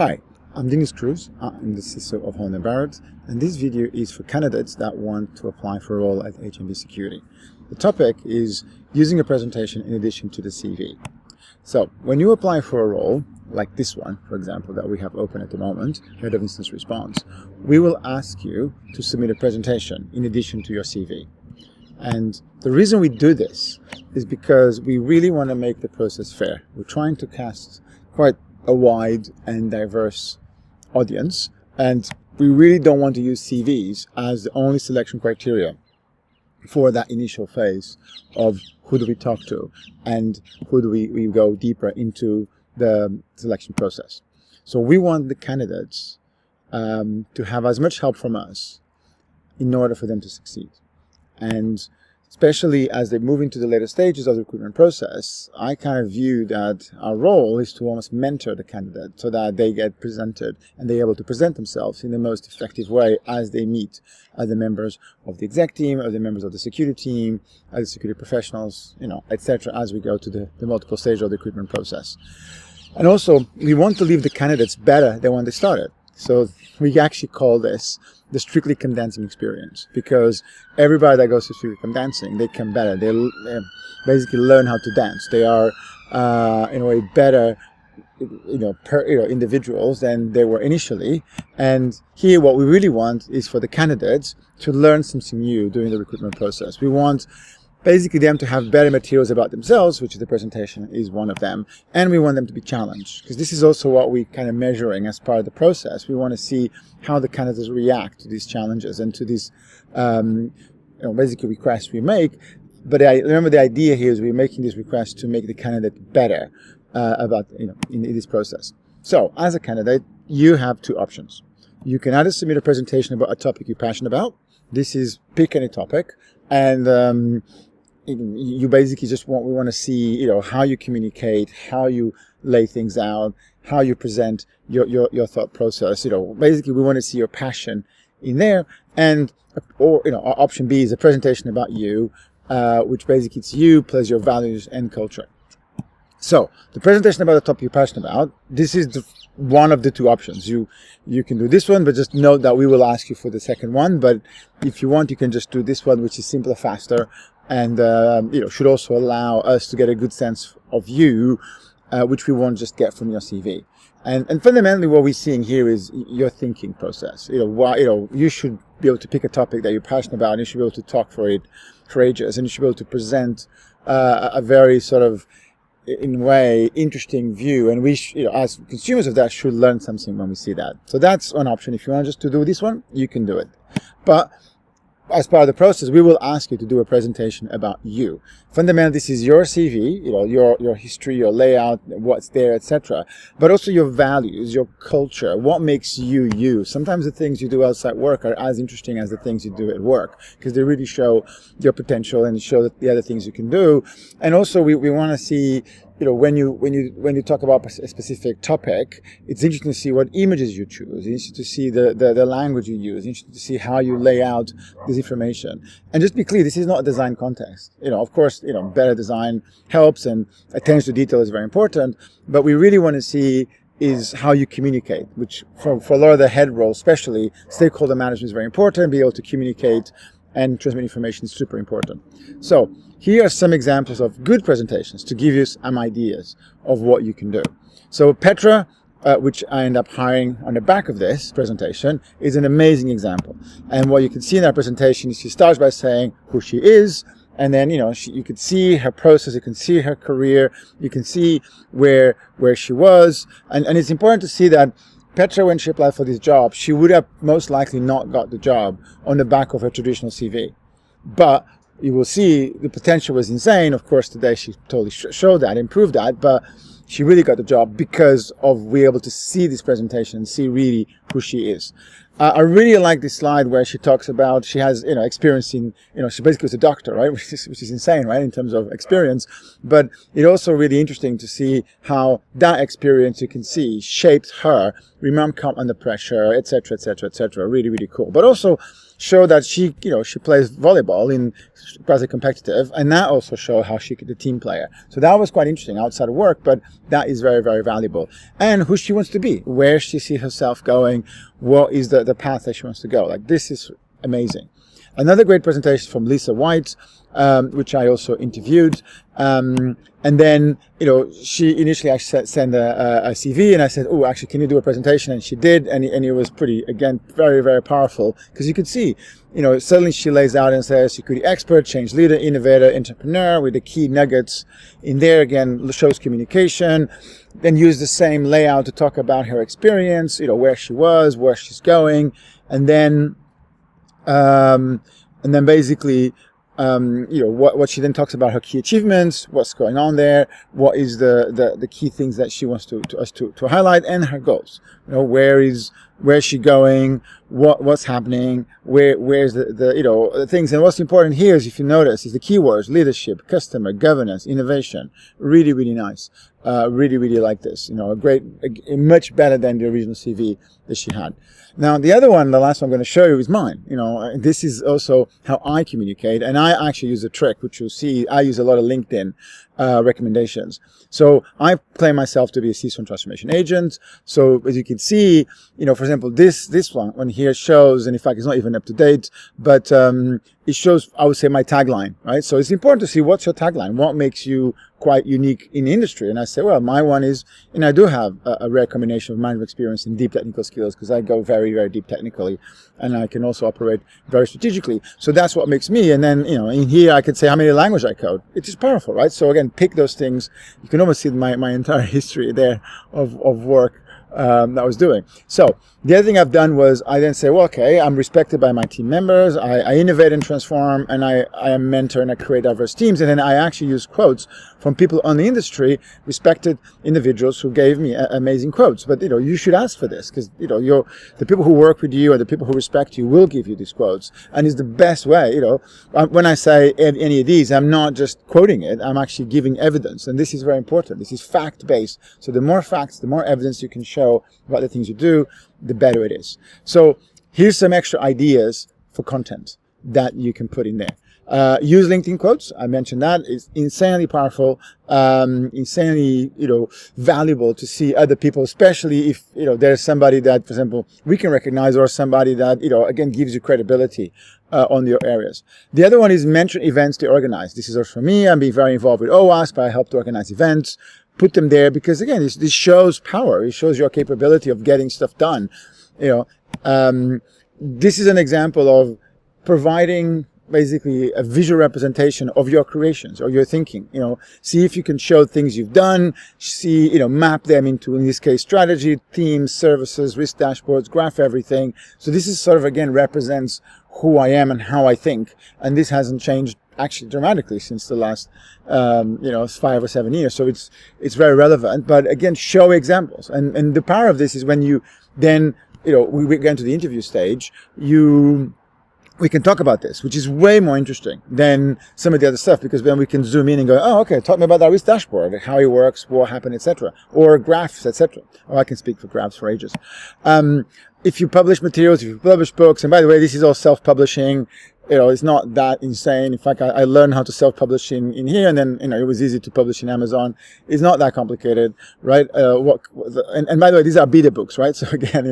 Hi, I'm Dinis Cruz. I'm the CISO of Holland Barrett, and this video is for candidates that want to apply for a role at H&B Security. The topic is using a presentation in addition to the CV. So when you apply for a role, like this one, for example, that we have open at the moment, Head of Incident Response, we will ask you to submit a presentation in addition to your CV. And the reason we do this is because we really want to make the process fair. We're trying to cast quite a wide and diverse audience, and we really don't want to use CVs as the only selection criteria for that initial phase of who do we talk to and who do we go deeper into the selection process. So we want the candidates to have as much help from us in order for them to succeed. And especially as they move into the later stages of the recruitment process, I kind of view that our role is to almost mentor the candidate so that they get presented and they're able to present themselves in the most effective way as they meet as the members of the exec team, or the members of the security team, as the security professionals, etc., as we go to the multiple stages of the recruitment process. And also, we want to leave the candidates better than when they started. So we actually call this the strictly condensing experience, because everybody that goes to strictly condensing, they come better. They basically learn how to dance. They are, in a way, better, individuals than they were initially. And here, what we really want is for the candidates to learn something new during the recruitment process. We want basically them to have better materials about themselves, which is the presentation is one of them, and we want them to be challenged, because this is also what we kind of measuring as part of the process. We want to see how the candidates react to these challenges and to these basically requests we make. But remember, the idea here is we're making this request to make the candidate better in this process. So as a candidate, you have two options. You can either submit a presentation about a topic you're passionate about. This is pick any topic, and you basically we want to see, how you communicate, how you lay things out, how you present your thought process. Basically we want to see your passion in there. And, option B is a presentation about you, which basically it's you plus your values and culture. So the presentation about the topic you're passionate about, this is one of the two options. You can do this one, but just note that we will ask you for the second one. But if you want, you can just do this one, which is simpler, faster, and should also allow us to get a good sense of you, which we won't just get from your CV. And fundamentally, what we're seeing here is your thinking process. You should be able to pick a topic that you're passionate about, and you should be able to talk for it for ages, and you should be able to present a very sort of, in a way, interesting view, and we as consumers of that should learn something when we see that. So that's one option. If you want just to do this one, you can do it. But as part of the process, we will ask you to do a presentation about you. Fundamentally, this is your CV, your history, your layout, what's there, etc. But also your values, your culture, what makes you you. Sometimes the things you do outside work are as interesting as the things you do at work, because they really show your potential and show the other things you can do. And also, we want to see, when you talk about a specific topic, it's interesting to see what images you choose. It's interesting to see the language you use. It's interesting to see how you lay out this information. And just be clear, this is not a design contest. Of course, better design helps, and attention to detail is very important. But we really want to see is how you communicate, which for a lot of the head roles, especially, stakeholder management is very important. Be able to communicate and transmit information is super important. So here are some examples of good presentations to give you some ideas of what you can do. So Petra, which I end up hiring on the back of this presentation, is an amazing example. And what you can see in that presentation is she starts by saying who she is, and then you can see her process, you can see her career, you can see where she was, and it's important to see that Petra, when she applied for this job, she would have most likely not got the job on the back of her traditional CV. But you will see the potential was insane. Of course, today she totally showed that, improved that, but she really got the job because of being able to see this presentation and see really who she is. I really like this slide where she talks about she has, experience in, she basically was a doctor, right? Which is insane, right? In terms of experience. But it's also really interesting to see how that experience, you can see, shaped her, remember calm under pressure, etc., etc., etc. Really, really cool. But also show that she plays volleyball in quasi competitive, and that also showed how she could be a team player. So that was quite interesting outside of work, but that is very, very valuable. And who she wants to be, where she sees herself going, what is the path that she wants to go. Like, this is amazing. Another great presentation from Lisa White, which I also interviewed. And then, she initially actually sent a CV, and I said, oh, actually, can you do a presentation? And she did, and it was pretty, again, very, very powerful, because you could see, suddenly she lays out and says, security expert, change leader, innovator, entrepreneur, with the key nuggets in there. Again, shows communication, then use the same layout to talk about her experience, where she was, where she's going, and then basically, what she then talks about her key achievements, what's going on there, what is the key things that she wants to highlight, and her goals. Where's she going, what's happening, where's the things. And what's important here is, if you notice, is the keywords: leadership, customer, governance, innovation. Really, really nice. Really, really like this. Much better than the original CV that she had. Now, the other one, the last one I'm going to show you, is mine. This is also how I communicate, and I actually use a trick, which you'll see. I use a lot of LinkedIn recommendations. So I claim myself to be a CISO and transformation agent. So as you can see, for example, this one here shows, and in fact, it's not even up to date, but it shows, I would say, my tagline, right? So it's important to see what's your tagline, what makes you quite unique in the industry. And I say, well, my one is, and I do have a rare combination of management experience and deep technical skills, because I go very, very deep technically, and I can also operate very strategically. So that's what makes me. And then, in here, I could say how many languages I code. It is powerful, right? So again, pick those things. You can almost see my entire history there of work that I was doing. So the other thing I've done was, I then say, well, okay, I'm respected by my team members, I innovate and transform, and I am mentor, and I create diverse teams. And then I actually use quotes from people on the industry, respected individuals who gave me amazing quotes. But you should ask for this, because the people who work with you and the people who respect you will give you these quotes, and it's the best way. When I say any of these, I'm not just quoting it, I'm actually giving evidence, and this is very important. This is fact-based. So the more facts, the more evidence you can show about the things you do, the better it is. So here's some extra ideas for content that you can put in there. Use LinkedIn quotes. I mentioned that. It's insanely powerful, insanely, valuable to see other people, especially if, there's somebody that, for example, we can recognize, or somebody that, again, gives you credibility on your areas. The other one is mention events to organize. This is also for me. I'm being very involved with OWASP. I help to organize events. Put them there, because again, this shows power. It shows your capability of getting stuff done. This is an example of providing basically a visual representation of your creations or your thinking. See if you can show things you've done. See, map them into, in this case, strategy, themes, services, risk dashboards, graph everything. So this is sort of, again, represents who I am and how I think, and this hasn't changed actually dramatically since the last 5 or 7 years. So it's very relevant. But again, show examples, and the power of this is when you then we get into the interview stage, we can talk about this, which is way more interesting than some of the other stuff, because then we can zoom in and go, oh, okay, talk me about that risk dashboard, how it works, what happened, etc., or graphs, etc. Or I can speak for graphs for ages. If you publish materials, if you publish books, and by the way, this is all self-publishing. It's not that insane. In fact, I learned how to self-publish in here, and then, it was easy to publish in Amazon. It's not that complicated, right? And by the way, these are beta books, right? So again,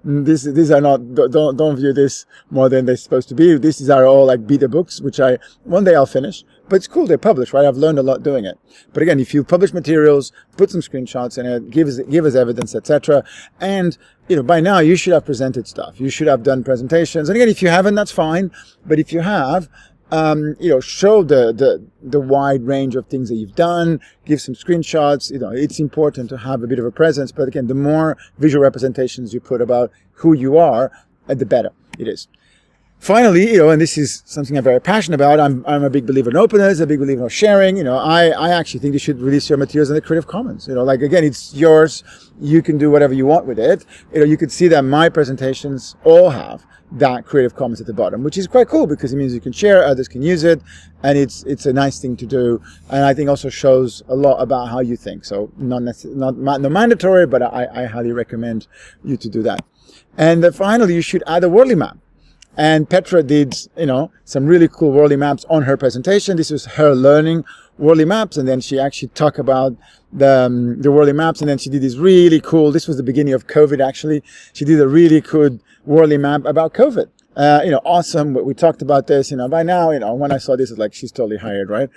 these are not, don't view this more than they're supposed to be. These are all like beta books, which one day I'll finish. But it's cool, they're published, right? I've learned a lot doing it. But again, if you publish materials, put some screenshots in it, give us evidence, etc. And, by now you should have presented stuff. You should have done presentations. And again, if you haven't, that's fine. But if you have, show the wide range of things that you've done, give some screenshots. It's important to have a bit of a presence. But again, the more visual representations you put about who you are, the better it is. finally, and this is something I'm very passionate about, I'm a big believer in openness, a big believer in sharing. I actually think you should release your materials in the Creative Commons. Like, again, it's yours. You can do whatever you want with it. You could see that my presentations all have that Creative Commons at the bottom, which is quite cool because it means you can share, others can use it, and it's a nice thing to do. And I think also shows a lot about how you think. So not mandatory, but I highly recommend you to do that. And finally, you should add a Wardley Map. And Petra did, some really cool Wardley Maps on her presentation. This was her learning Wardley Maps, and then she actually talked about the Wardley Maps, and then she did this really cool, this was the beginning of COVID actually, she did a really good Wardley Map about COVID. Awesome. We talked about this, by now, when I saw this, it's like, she's totally hired, right?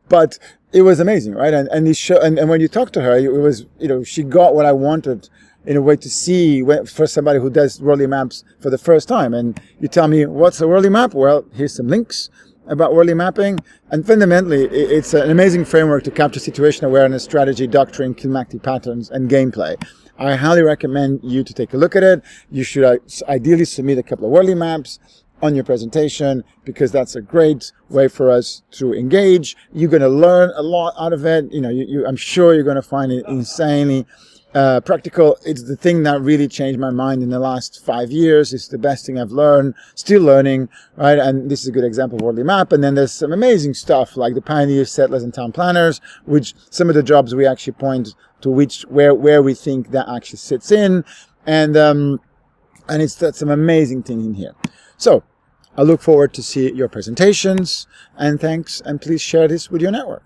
But it was amazing, right? And when you talk to her, it was, she got what I wanted in a way to see for somebody who does Wardley Maps for the first time. And you tell me, what's a Wardley Map? Well, here's some links about Wardley mapping. And fundamentally, it's an amazing framework to capture situation awareness, strategy, doctrine, climatic patterns, and gameplay. I highly recommend you to take a look at it. You should ideally submit a couple of Wardley Maps on your presentation, because that's a great way for us to engage. You're going to learn a lot out of it. I'm sure you're going to find it insanely practical. It's the thing that really changed my mind in the last 5 years. It's the best thing I've learned, still learning, right? And this is a good example of Wardley Map. And then there's some amazing stuff like the pioneers, settlers, and town planners, which some of the jobs we actually point to where we think that actually sits in. And that's some amazing thing in here. So I look forward to see your presentations, and thanks, and please share this with your network.